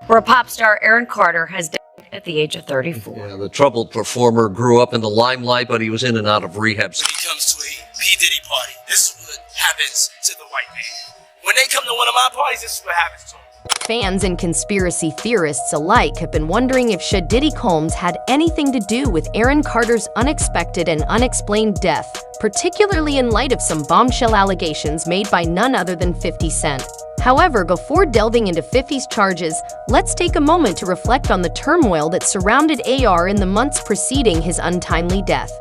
where pop star Aaron Carter has died at the age of 34. Yeah, the troubled performer grew up in the limelight, but he was in and out of rehab. When he comes to a P. Diddy party, this is what happens to the white man. When they come to one of my parties, this is what happens to them. Fans and conspiracy theorists alike have been wondering if Diddy Combs had anything to do with Aaron Carter's unexpected and unexplained death, particularly in light of some bombshell allegations made by none other than 50 Cent. However, before delving into 50's charges, let's take a moment to reflect on the turmoil that surrounded AR in the months preceding his untimely death.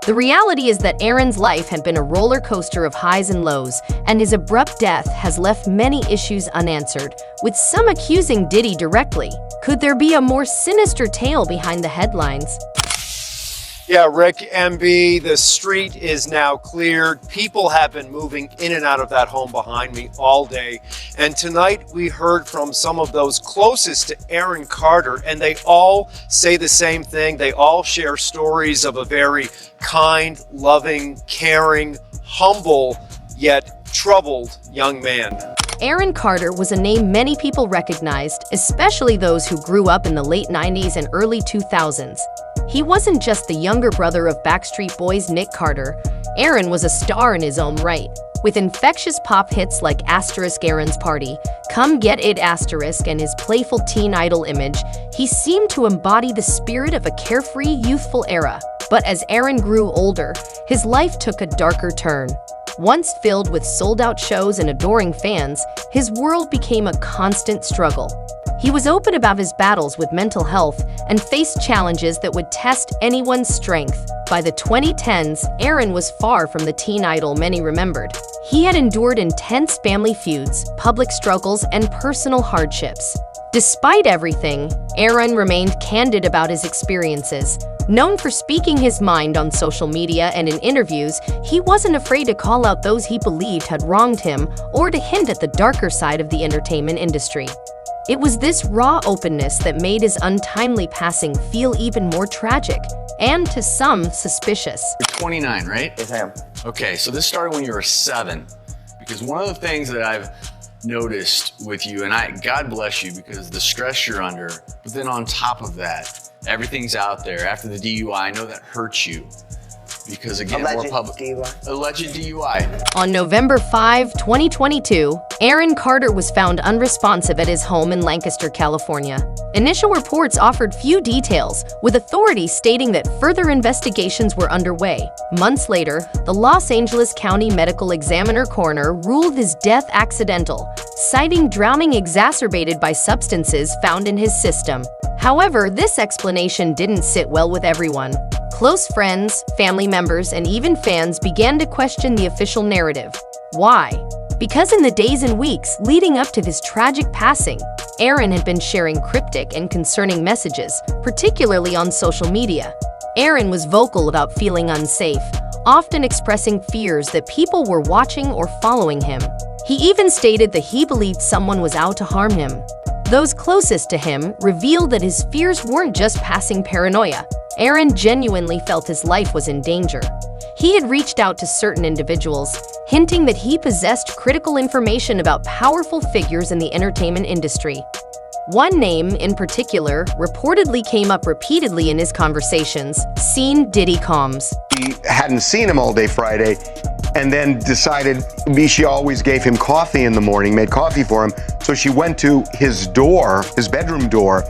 The reality is that Aaron's life had been a roller coaster of highs and lows, and his abrupt death has left many issues unanswered, with some accusing Diddy directly. Could there be a more sinister tale behind the headlines? Yeah, Rick, MB, the street is now cleared. People have been moving in and out of that home behind me all day. And tonight we heard from some of those closest to Aaron Carter, and they all say the same thing. They all share stories of a very kind, loving, caring, humble, yet troubled young man. Aaron Carter was a name many people recognized, especially those who grew up in the late 90s and early 2000s. He wasn't just the younger brother of Backstreet Boys' Nick Carter. Aaron was a star in his own right. With infectious pop hits like Aaron's Party, Come Get It and his playful teen idol image, he seemed to embody the spirit of a carefree, youthful era. But as Aaron grew older, his life took a darker turn. Once filled with sold-out shows and adoring fans, his world became a constant struggle. He was open about his battles with mental health and faced challenges that would test anyone's strength. By the 2010s, Aaron was far from the teen idol many remembered. He had endured intense family feuds, public struggles, and personal hardships. Despite everything, Aaron remained candid about his experiences. Known for speaking his mind on social media and in interviews, he wasn't afraid to call out those he believed had wronged him or to hint at the darker side of the entertainment industry. It was this raw openness that made his untimely passing feel even more tragic, and to some, suspicious. You're 29, right? Yes, I am. Okay, so this started when you were 7. Because one of the things that I've noticed with you, and God bless you because the stress you're under, but then on top of that, everything's out there. After the DUI, I know that hurts you. Because again, Alleged more public. DUI. Alleged DUI. On November 5, 2022, Aaron Carter was found unresponsive at his home in Lancaster, California. Initial reports offered few details, with authorities stating that further investigations were underway. Months later, the Los Angeles County Medical Examiner coroner ruled his death accidental, citing drowning exacerbated by substances found in his system. However, this explanation didn't sit well with everyone. Close friends, family members, and even fans began to question the official narrative. Why? Because in the days and weeks leading up to his tragic passing, Aaron had been sharing cryptic and concerning messages, particularly on social media. Aaron was vocal about feeling unsafe, often expressing fears that people were watching or following him. He even stated that he believed someone was out to harm him. Those closest to him revealed that his fears weren't just passing paranoia. Aaron genuinely felt his life was in danger. He had reached out to certain individuals, hinting that he possessed critical information about powerful figures in the entertainment industry. One name, in particular, reportedly came up repeatedly in his conversations: Diddy Combs. She hadn't seen him all day Friday, and then decided she always gave him coffee in the morning, made coffee for him. So she went to his door, his bedroom door,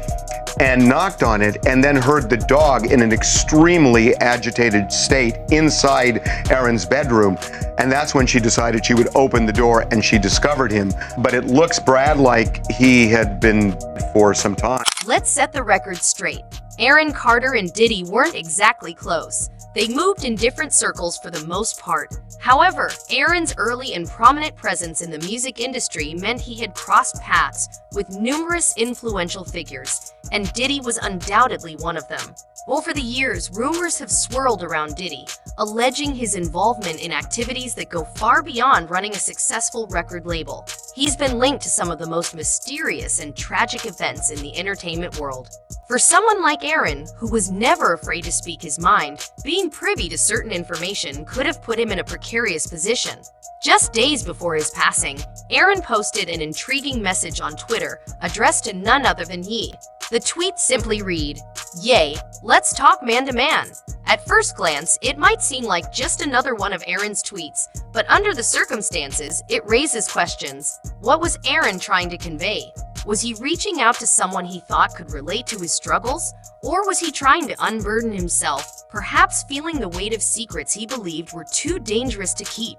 and knocked on it, and then heard the dog in an extremely agitated state inside Aaron's bedroom. And that's when she decided she would open the door, and she discovered him. But it looks, Brad, like he had been for some time. Let's set the record straight. Aaron Carter and Diddy weren't exactly close. They moved in different circles for the most part. However, Aaron's early and prominent presence in the music industry meant he had crossed paths with numerous influential figures, and Diddy was undoubtedly one of them. Over the years, rumors have swirled around Diddy, alleging his involvement in activities that go far beyond running a successful record label. He's been linked to some of the most mysterious and tragic events in the entertainment world. For someone like Aaron, who was never afraid to speak his mind, being privy to certain information could have put him in a precarious position. Just days before his passing, Aaron posted an intriguing message on Twitter addressed to none other than Ye. The tweet simply read, "Yay, let's talk man to man." At first glance, it might seem like just another one of Aaron's tweets, but under the circumstances, it raises questions. What was Aaron trying to convey? Was he reaching out to someone he thought could relate to his struggles? Or was he trying to unburden himself, perhaps feeling the weight of secrets he believed were too dangerous to keep?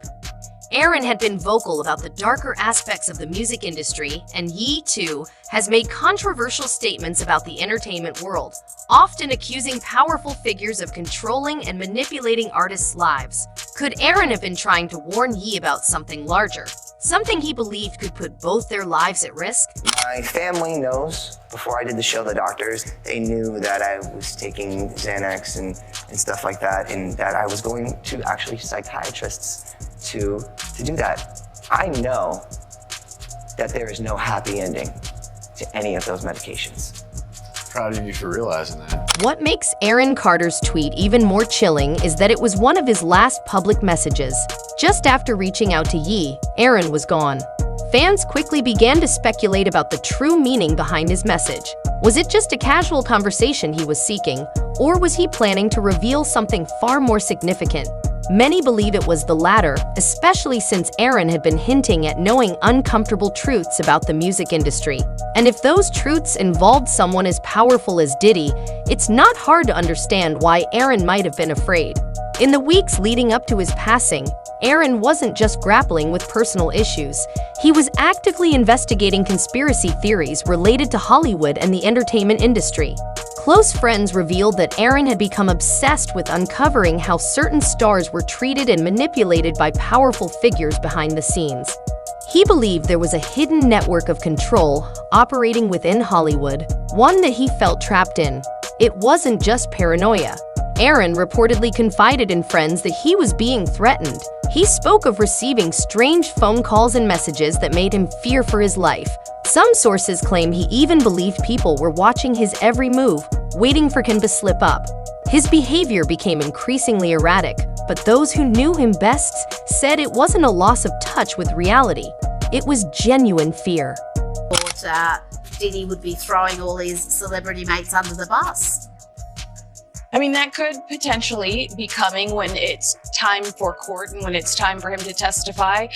Aaron had been vocal about the darker aspects of the music industry, and Ye, too, has made controversial statements about the entertainment world, often accusing powerful figures of controlling and manipulating artists' lives. Could Aaron have been trying to warn Ye about something larger? Something he believed could put both their lives at risk? My family knows. Before I did the show, the doctors, they knew that I was taking Xanax and stuff like that, and that I was going to actually psychiatrists to do that. I know that there is no happy ending to any of those medications. Proud of you for realizing that. What makes Aaron Carter's tweet even more chilling is that it was one of his last public messages. Just after reaching out to Ye, Aaron was gone. Fans quickly began to speculate about the true meaning behind his message. Was it just a casual conversation he was seeking, or was he planning to reveal something far more significant? Many believe it was the latter, especially since Aaron had been hinting at knowing uncomfortable truths about the music industry. And if those truths involved someone as powerful as Diddy, it's not hard to understand why Aaron might have been afraid. In the weeks leading up to his passing, Aaron wasn't just grappling with personal issues. He was actively investigating conspiracy theories related to Hollywood and the entertainment industry. Close friends revealed that Aaron had become obsessed with uncovering how certain stars were treated and manipulated by powerful figures behind the scenes. He believed there was a hidden network of control operating within Hollywood, one that he felt trapped in. It wasn't just paranoia. Aaron reportedly confided in friends that he was being threatened. He spoke of receiving strange phone calls and messages that made him fear for his life. Some sources claim he even believed people were watching his every move, waiting for him to slip up. His behavior became increasingly erratic, but those who knew him best said it wasn't a loss of touch with reality. It was genuine fear. Thought Diddy would be throwing all his celebrity mates under the bus. I mean, that could potentially be coming when it's time for court and when it's time for him to testify.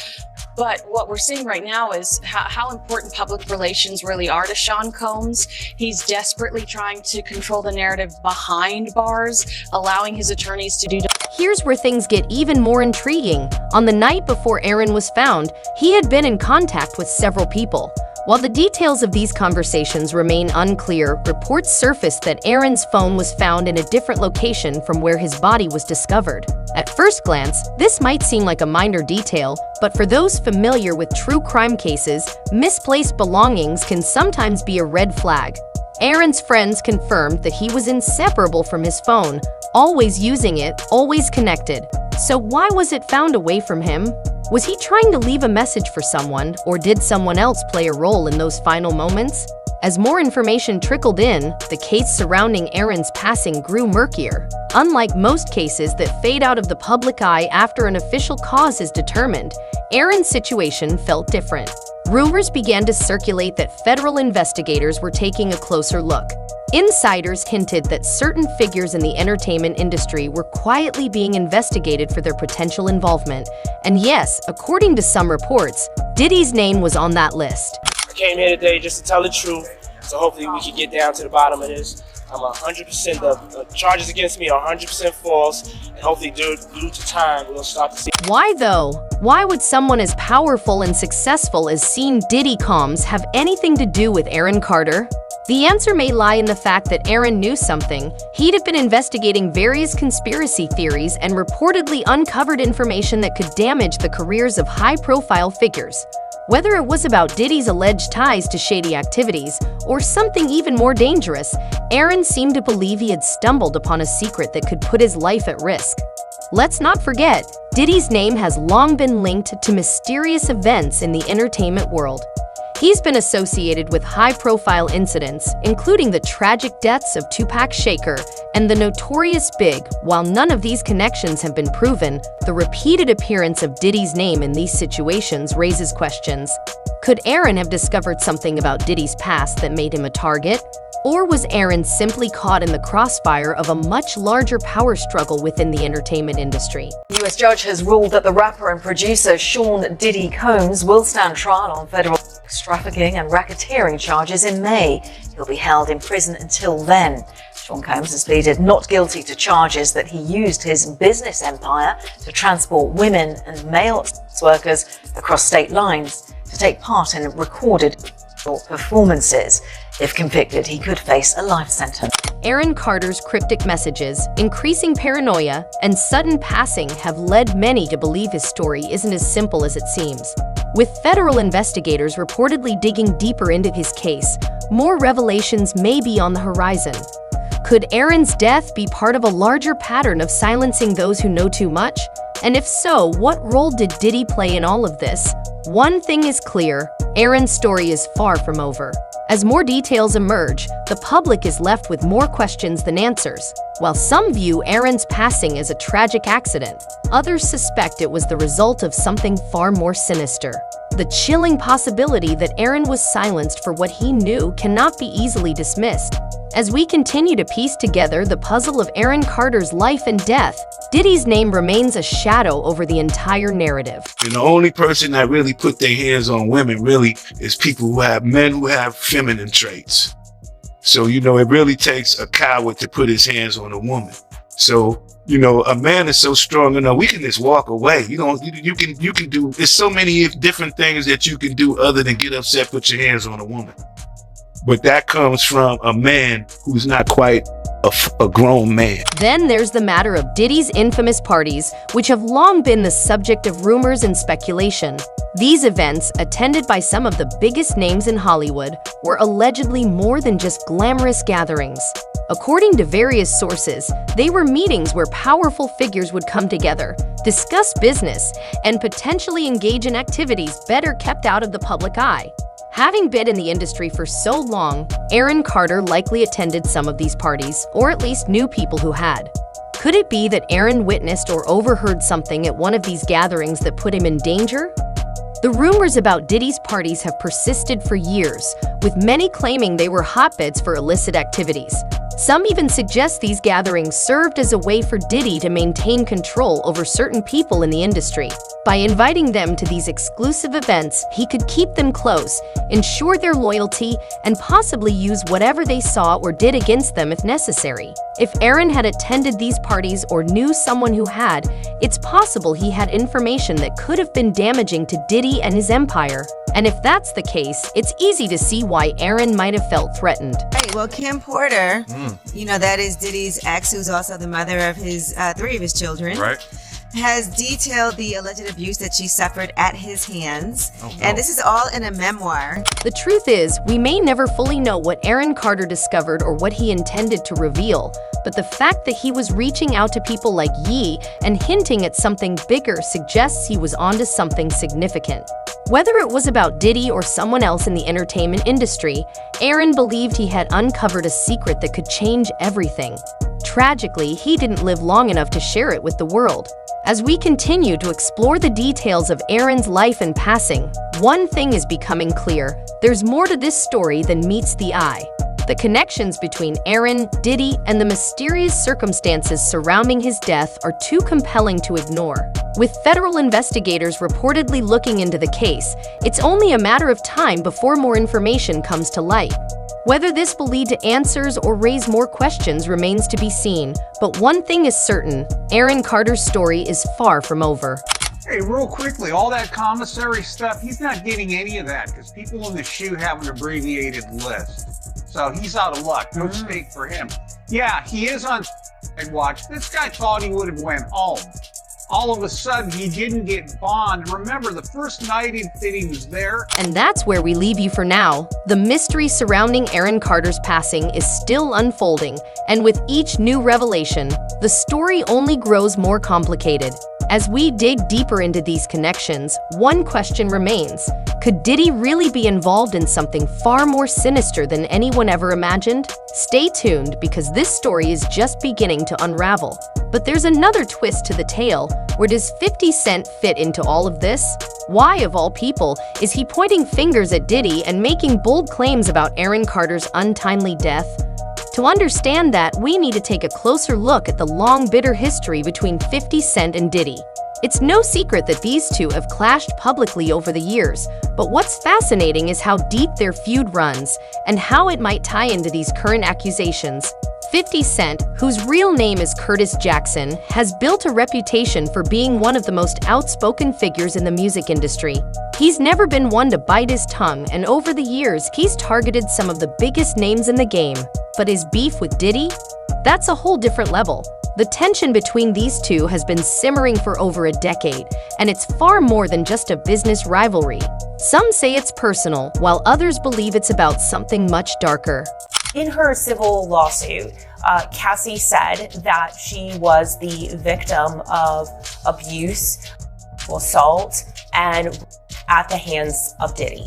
But what we're seeing right now is how important public relations really are to Sean Combs. He's desperately trying to control the narrative behind bars, allowing his attorneys to do. Here's where things get even more intriguing. On the night before Aaron was found, he had been in contact with several people. While the details of these conversations remain unclear, reports surfaced that Aaron's phone was found in a different location from where his body was discovered. At first glance, this might seem like a minor detail, but for those familiar with true crime cases, misplaced belongings can sometimes be a red flag. Aaron's friends confirmed that he was inseparable from his phone, always using it, always connected. So why was it found away from him? Was he trying to leave a message for someone, or did someone else play a role in those final moments? As more information trickled in, the case surrounding Aaron's passing grew murkier. Unlike most cases that fade out of the public eye after an official cause is determined, Aaron's situation felt different. Rumors began to circulate that federal investigators were taking a closer look. Insiders hinted that certain figures in the entertainment industry were quietly being investigated for their potential involvement. And yes, according to some reports, Diddy's name was on that list. I came here today just to tell the truth, so hopefully we can get down to the bottom of this. I'm 100%, the charges against me are 100% false, and hopefully due to time, we'll start to see. Why though? Why would someone as powerful and successful as Seen Diddy Combs have anything to do with Aaron Carter? The answer may lie in the fact that Aaron knew something. He'd have been investigating various conspiracy theories and reportedly uncovered information that could damage the careers of high-profile figures. Whether it was about Diddy's alleged ties to shady activities or something even more dangerous, Aaron seemed to believe he had stumbled upon a secret that could put his life at risk. Let's not forget, Diddy's name has long been linked to mysterious events in the entertainment world. He's been associated with high-profile incidents, including the tragic deaths of Tupac Shakur and the notorious Big. While none of these connections have been proven, the repeated appearance of Diddy's name in these situations raises questions. Could Aaron have discovered something about Diddy's past that made him a target? Or was Aaron simply caught in the crossfire of a much larger power struggle within the entertainment industry? The U.S. judge has ruled that the rapper and producer Sean Diddy Combs will stand trial on federal sex trafficking and racketeering charges in May. He'll be held in prison until then. Sean Combs has pleaded not guilty to charges that he used his business empire to transport women and male sex workers across state lines to take part in recorded performances. If convicted, he could face a life sentence. Aaron Carter's cryptic messages, increasing paranoia, and sudden passing have led many to believe his story isn't as simple as it seems. With federal investigators reportedly digging deeper into his case, more revelations may be on the horizon. Could Aaron's death be part of a larger pattern of silencing those who know too much? And if so, what role did Diddy play in all of this? One thing is clear, Aaron's story is far from over. As more details emerge, the public is left with more questions than answers. While some view Aaron's passing as a tragic accident, others suspect it was the result of something far more sinister. The chilling possibility that Aaron was silenced for what he knew cannot be easily dismissed. As we continue to piece together the puzzle of Aaron Carter's life and death, Diddy's name remains a shadow over the entire narrative. And the only person that really put their hands on women really is men who have feminine traits. So, it really takes a coward to put his hands on a woman. So, a man is so strong enough, we can just walk away. You can do, there's so many different things that you can do other than get upset, put your hands on a woman. But that comes from a man who's not quite a grown man. Then there's the matter of Diddy's infamous parties, which have long been the subject of rumors and speculation. These events, attended by some of the biggest names in Hollywood, were allegedly more than just glamorous gatherings. According to various sources, they were meetings where powerful figures would come together, discuss business, and potentially engage in activities better kept out of the public eye. Having been in the industry for so long, Aaron Carter likely attended some of these parties, or at least knew people who had. Could it be that Aaron witnessed or overheard something at one of these gatherings that put him in danger? The rumors about Diddy's parties have persisted for years, with many claiming they were hotbeds for illicit activities. Some even suggest these gatherings served as a way for Diddy to maintain control over certain people in the industry. By inviting them to these exclusive events, he could keep them close, ensure their loyalty, and possibly use whatever they saw or did against them if necessary. If Aaron had attended these parties or knew someone who had, it's possible he had information that could have been damaging to Diddy and his empire. And if that's the case, it's easy to see why Aaron might have felt threatened. Right, well, Kim Porter, that is Diddy's ex, who's also the mother of his 3 of his children. Right. Has detailed the alleged abuse that she suffered at his hands. And this is all in a memoir. The truth is, we may never fully know what Aaron Carter discovered or what he intended to reveal, but the fact that he was reaching out to people like Ye and hinting at something bigger suggests he was onto something significant. Whether it was about Diddy or someone else in the entertainment industry, Aaron believed he had uncovered a secret that could change everything. Tragically, he didn't live long enough to share it with the world. As we continue to explore the details of Aaron's life and passing, one thing is becoming clear: there's more to this story than meets the eye. The connections between Aaron, Diddy, and the mysterious circumstances surrounding his death are too compelling to ignore. With federal investigators reportedly looking into the case, it's only a matter of time before more information comes to light. Whether this will lead to answers or raise more questions remains to be seen, but one thing is certain: Aaron Carter's story is far from over. Hey, real quickly, all that commissary stuff, he's not getting any of that because people in the shoe have an abbreviated list. So he's out of luck. No stake for him. Yeah, he is on watch. This guy thought he would have went home. All of a sudden, he didn't get bond. Remember, the first night that he was there. And that's where we leave you for now. The mystery surrounding Aaron Carter's passing is still unfolding, and with each new revelation, the story only grows more complicated. As we dig deeper into these connections, one question remains. Could Diddy really be involved in something far more sinister than anyone ever imagined? Stay tuned, because this story is just beginning to unravel. But there's another twist to the tale. Where does 50 Cent fit into all of this? Why, of all people, is he pointing fingers at Diddy and making bold claims about Aaron Carter's untimely death? To understand that, we need to take a closer look at the long, bitter history between 50 Cent and Diddy. It's no secret that these two have clashed publicly over the years, but what's fascinating is how deep their feud runs and how it might tie into these current accusations. 50 Cent, whose real name is Curtis Jackson, has built a reputation for being one of the most outspoken figures in the music industry. He's never been one to bite his tongue, and over the years, he's targeted some of the biggest names in the game. But his beef with Diddy? That's a whole different level. The tension between these two has been simmering for over a decade, and it's far more than just a business rivalry. Some say it's personal, while others believe it's about something much darker. In her civil lawsuit, Cassie said that she was the victim of abuse, assault, and at the hands of Diddy.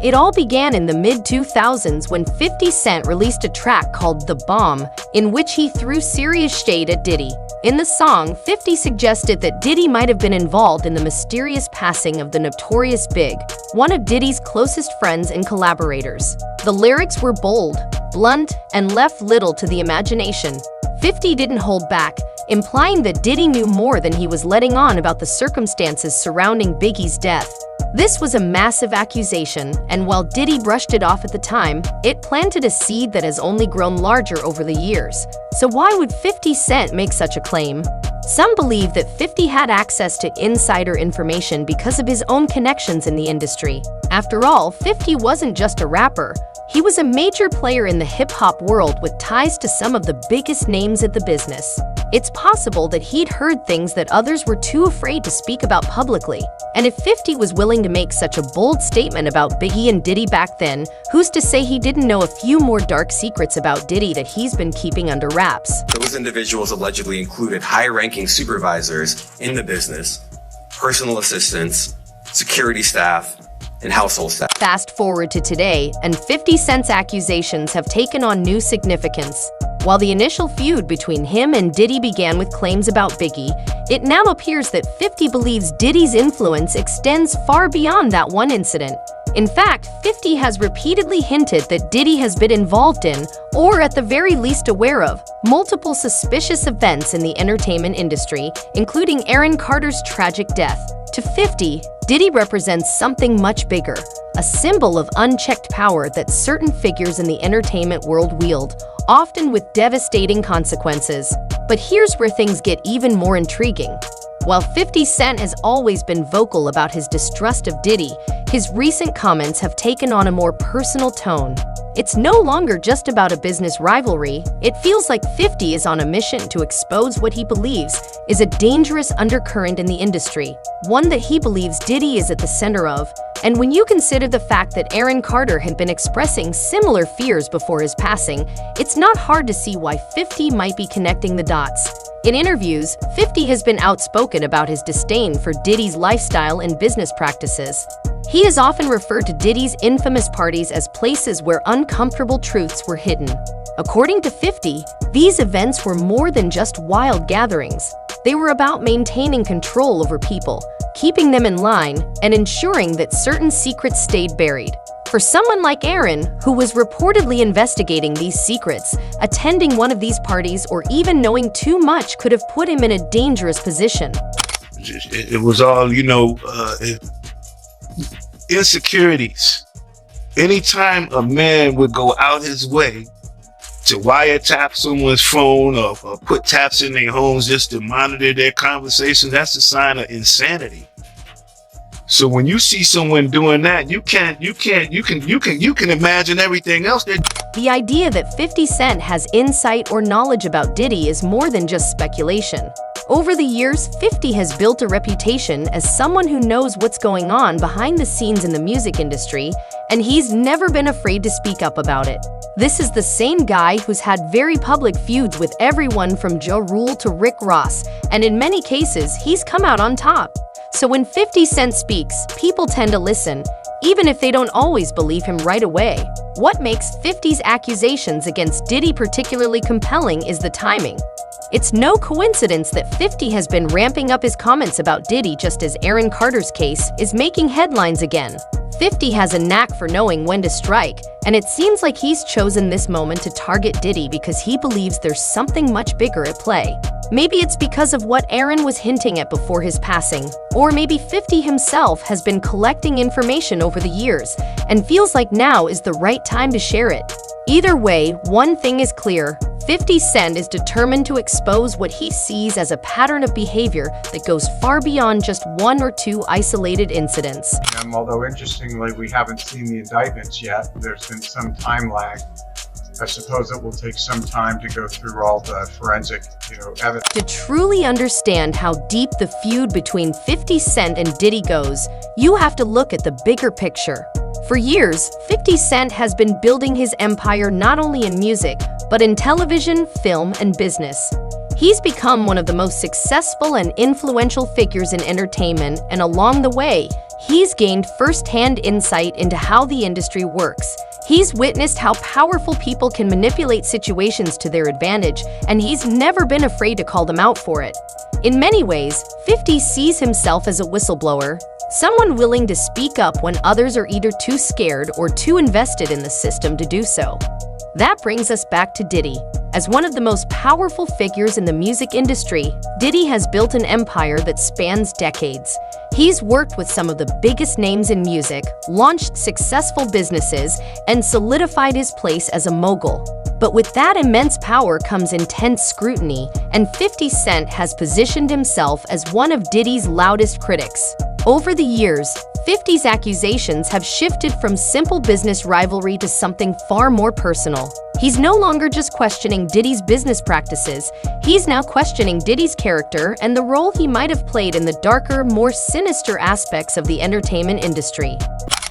It all began in the mid-2000s when 50 Cent released a track called The Bomb, in which he threw serious shade at Diddy. In the song, 50 suggested that Diddy might have been involved in the mysterious passing of the notorious Big, one of Diddy's closest friends and collaborators. The lyrics were bold, blunt, and left little to the imagination. 50 didn't hold back, implying that Diddy knew more than he was letting on about the circumstances surrounding Biggie's death. This was a massive accusation, and while Diddy brushed it off at the time, it planted a seed that has only grown larger over the years. So why would 50 Cent make such a claim? Some believe that 50 had access to insider information because of his own connections in the industry. After all, 50 wasn't just a rapper. He was a major player in the hip-hop world with ties to some of the biggest names in the business. It's possible that he'd heard things that others were too afraid to speak about publicly. And if 50 was willing to make such a bold statement about Biggie and Diddy back then, who's to say he didn't know a few more dark secrets about Diddy that he's been keeping under wraps? Those individuals allegedly included high-ranking supervisors in the business, personal assistants, security staff, and household staff. Fast forward to today, and 50 Cent's accusations have taken on new significance. While the initial feud between him and Diddy began with claims about Biggie, it now appears that 50 believes Diddy's influence extends far beyond that one incident. In fact, 50 has repeatedly hinted that Diddy has been involved in, or at the very least aware of, multiple suspicious events in the entertainment industry, including Aaron Carter's tragic death. To 50, Diddy represents something much bigger, a symbol of unchecked power that certain figures in the entertainment world wield, often with devastating consequences. But here's where things get even more intriguing. While 50 Cent has always been vocal about his distrust of Diddy, his recent comments have taken on a more personal tone. It's no longer just about a business rivalry. It feels like 50 is on a mission to expose what he believes is a dangerous undercurrent in the industry, one that he believes Diddy is at the center of. And when you consider the fact that Aaron Carter had been expressing similar fears before his passing, it's not hard to see why 50 might be connecting the dots. In interviews, 50 has been outspoken about his disdain for Diddy's lifestyle and business practices. He has often referred to Diddy's infamous parties as places where uncomfortable truths were hidden. According to 50, these events were more than just wild gatherings. They were about maintaining control over people, keeping them in line, and ensuring that certain secrets stayed buried. For someone like Aaron, who was reportedly investigating these secrets, attending one of these parties or even knowing too much could have put him in a dangerous position. It was all, insecurities. Anytime a man would go out his way to wiretap someone's phone or put taps in their homes just to monitor their conversations, that's a sign of insanity. So when you see someone doing that, you can imagine everything else. The idea that 50 Cent has insight or knowledge about Diddy is more than just speculation. Over the years, 50 has built a reputation as someone who knows what's going on behind the scenes in the music industry, and he's never been afraid to speak up about it. This is the same guy who's had very public feuds with everyone from Ja Rule to Rick Ross, and in many cases, he's come out on top. So when 50 Cent speaks, people tend to listen, even if they don't always believe him right away. What makes 50's accusations against Diddy particularly compelling is the timing. It's no coincidence that 50 has been ramping up his comments about Diddy just as Aaron Carter's case is making headlines again. 50 has a knack for knowing when to strike, and it seems like he's chosen this moment to target Diddy because he believes there's something much bigger at play. Maybe it's because of what Aaron was hinting at before his passing, or maybe 50 himself has been collecting information over the years and feels like now is the right time to share it. Either way, one thing is clear. 50 Cent is determined to expose what he sees as a pattern of behavior that goes far beyond just one or two isolated incidents. Although interestingly, we haven't seen the indictments yet, there's been some time lag. I suppose it will take some time to go through all the forensic, evidence. To truly understand how deep the feud between 50 Cent and Diddy goes, you have to look at the bigger picture. For years, 50 Cent has been building his empire not only in music, but in television, film, and business. He's become one of the most successful and influential figures in entertainment, and along the way, he's gained first-hand insight into how the industry works. He's witnessed how powerful people can manipulate situations to their advantage, and he's never been afraid to call them out for it. In many ways, 50 sees himself as a whistleblower, someone willing to speak up when others are either too scared or too invested in the system to do so. That brings us back to Diddy. As one of the most powerful figures in the music industry, Diddy has built an empire that spans decades. He's worked with some of the biggest names in music, launched successful businesses, and solidified his place as a mogul. But with that immense power comes intense scrutiny, and 50 Cent has positioned himself as one of Diddy's loudest critics. Over the years, 50's accusations have shifted from simple business rivalry to something far more personal. He's no longer just questioning Diddy's business practices, he's now questioning Diddy's character and the role he might have played in the darker, more sinister aspects of the entertainment industry.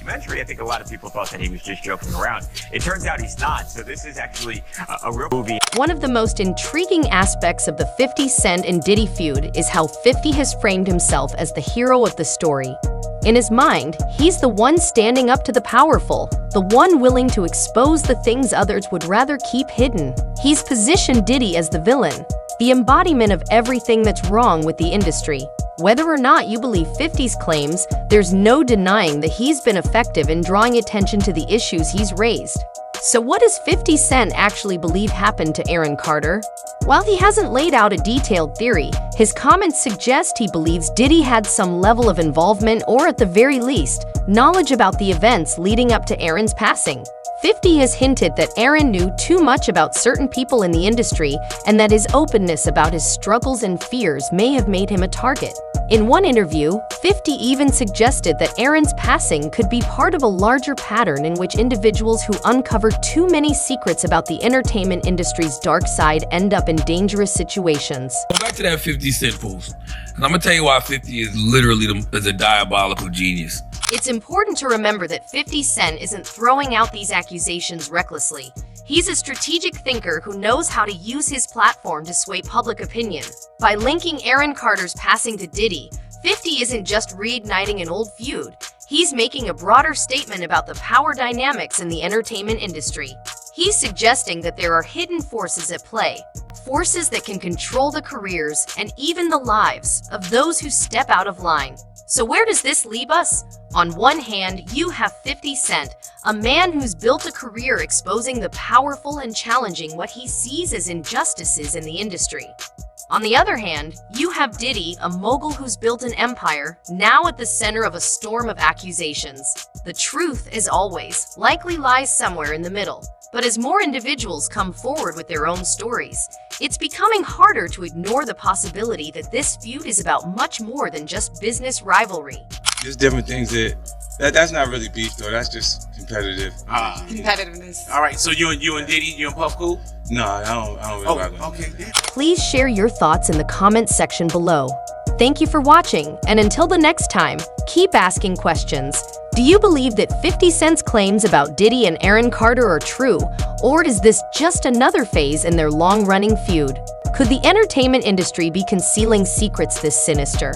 I think a lot of people thought that he was just joking around. It turns out he's not, so this is actually a real movie. One of the most intriguing aspects of the 50 Cent and Diddy feud is how 50 has framed himself as the hero of the story. In his mind, he's the one standing up to the powerful, the one willing to expose the things others would rather keep hidden. He's positioned Diddy as the villain, the embodiment of everything that's wrong with the industry. Whether or not you believe 50's claims, there's no denying that he's been effective in drawing attention to the issues he's raised. So what does 50 Cent actually believe happened to Aaron Carter? While he hasn't laid out a detailed theory, his comments suggest he believes Diddy had some level of involvement or, at the very least, knowledge about the events leading up to Aaron's passing. 50 has hinted that Aaron knew too much about certain people in the industry and that his openness about his struggles and fears may have made him a target. In one interview, 50 even suggested that Aaron's passing could be part of a larger pattern in which individuals who uncover too many secrets about the entertainment industry's dark side end up in dangerous situations. Back to that 50 Cent post, and I'm gonna tell you why 50 is literally a diabolical genius. It's important to remember that 50 Cent isn't throwing out these accusations recklessly. He's a strategic thinker who knows how to use his platform to sway public opinion. By linking Aaron Carter's passing to Diddy, 50 isn't just reigniting an old feud. He's making a broader statement about the power dynamics in the entertainment industry. He's suggesting that there are hidden forces at play, forces that can control the careers and even the lives of those who step out of line. So where does this leave us? On one hand, you have 50 Cent, a man who's built a career exposing the powerful and challenging what he sees as injustices in the industry. On the other hand, you have Diddy, a mogul who's built an empire, now at the center of a storm of accusations. The truth, as always, likely lies somewhere in the middle. But as more individuals come forward with their own stories, it's becoming harder to ignore the possibility that this feud is about much more than just business rivalry. There's different things that That's not really beef though. That's just competitive. Competitiveness. All right. So you and Diddy, you and Puff cool? No, I don't really rock with him. Okay. Please share your thoughts in the comments section below. Thank you for watching, and until the next time, keep asking questions. Do you believe that 50 Cent's claims about Diddy and Aaron Carter are true, or is this just another phase in their long-running feud? Could the entertainment industry be concealing secrets this sinister?